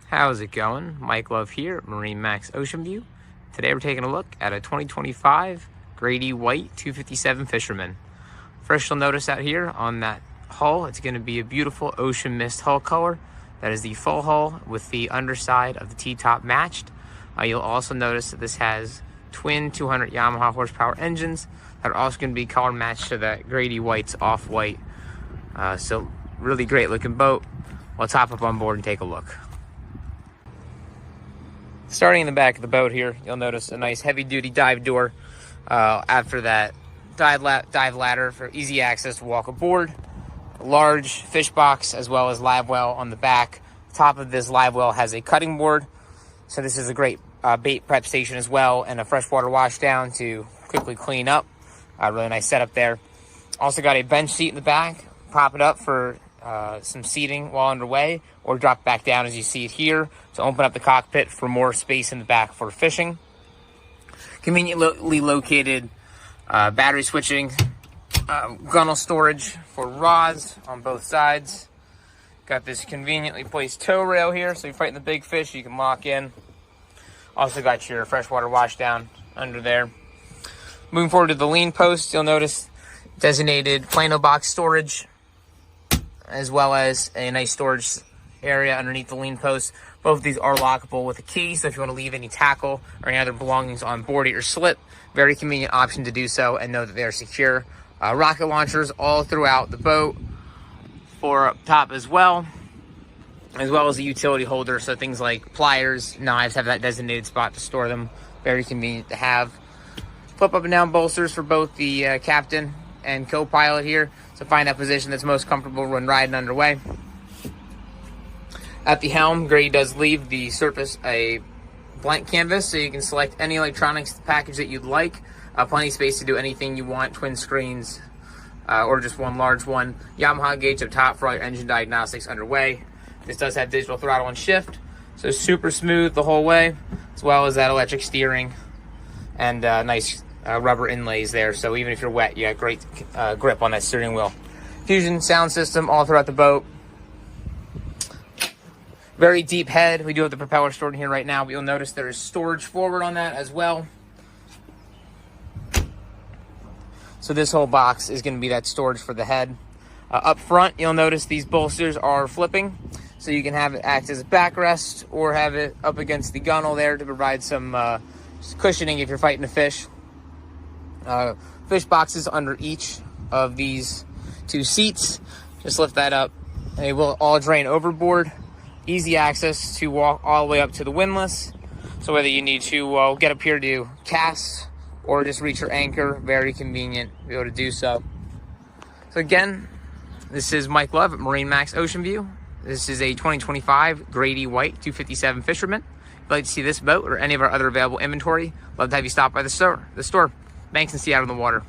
How's it going? Mike Love here at MarineMax Ocean View. Today we're taking a look at a 2025 Grady-White 257 Fisherman. First, you'll notice out here on that hull, it's going to be a beautiful ocean mist hull color. That is the full hull with the underside of the T-top matched. You'll also notice that this has twin 200 Yamaha horsepower engines that are also going to be color matched to that Grady-White's off-white. So really great looking boat. Let's hop up on board and take a look. Starting in the back of the boat here, you'll notice a nice heavy-duty dive door. After that, dive ladder for easy access to walk aboard. A large fish box as well as live well on the back. Top of this live well has a cutting board. So this is a great bait prep station as well, and a freshwater wash down to quickly clean up. Really nice setup there. Also got a bench seat in the back. Prop it up for some seating while underway, or drop back down as you see it here to open up the cockpit for more space in the back for fishing. Conveniently located battery switching, gunnel storage for rods on both sides. Got this conveniently placed tow rail here, so you're fighting the big fish, you can lock in. Also got your freshwater wash down under there. Moving forward to the lean post, you'll notice designated plano box storage, as well as a nice storage area underneath the lean post. Both of these are lockable with a key, so if you want to leave any tackle or any other belongings on board at your slip, very convenient option to do so and know that they are secure. Rocket launchers all throughout the boat, for up top as well as a utility holder, so things like pliers, knives have that designated spot to store them. Very convenient to have. Flip up and down bolsters for both the captain and co-pilot here, so find that position that's most comfortable when riding underway. At the helm, Grady does leave the surface a blank canvas, so you can select any electronics package that you'd like. Plenty of space to do anything you want, twin screens, or just one large one. Yamaha gauge up top for all your engine diagnostics underway. This does have digital throttle and shift, so super smooth the whole way, as well as that electric steering and nice rubber inlays there, so even if you're wet, you got great grip on that steering wheel. Fusion sound system all throughout the boat. Very deep head. We do have the propeller stored in here right now, but you'll notice there is storage forward on that as well. So this whole box is going to be that storage for the head. Up front, you'll notice these bolsters are flipping, so you can have it act as a backrest or have it up against the gunnel there to provide some cushioning if you're fighting a fish. Fish boxes under each of these two seats. Just lift that up and they will all drain overboard. Easy access to walk all the way up to the windlass, so whether you need to get up here to cast or just reach your anchor, very convenient to be able to do so. So again, this is Mike Love at MarineMax Ocean View. This is a 2025 Grady-White 257 Fisherman. If you'd like to see this boat or any of our other available inventory, love to have you stop by the store. Thanks, and see you out on the water.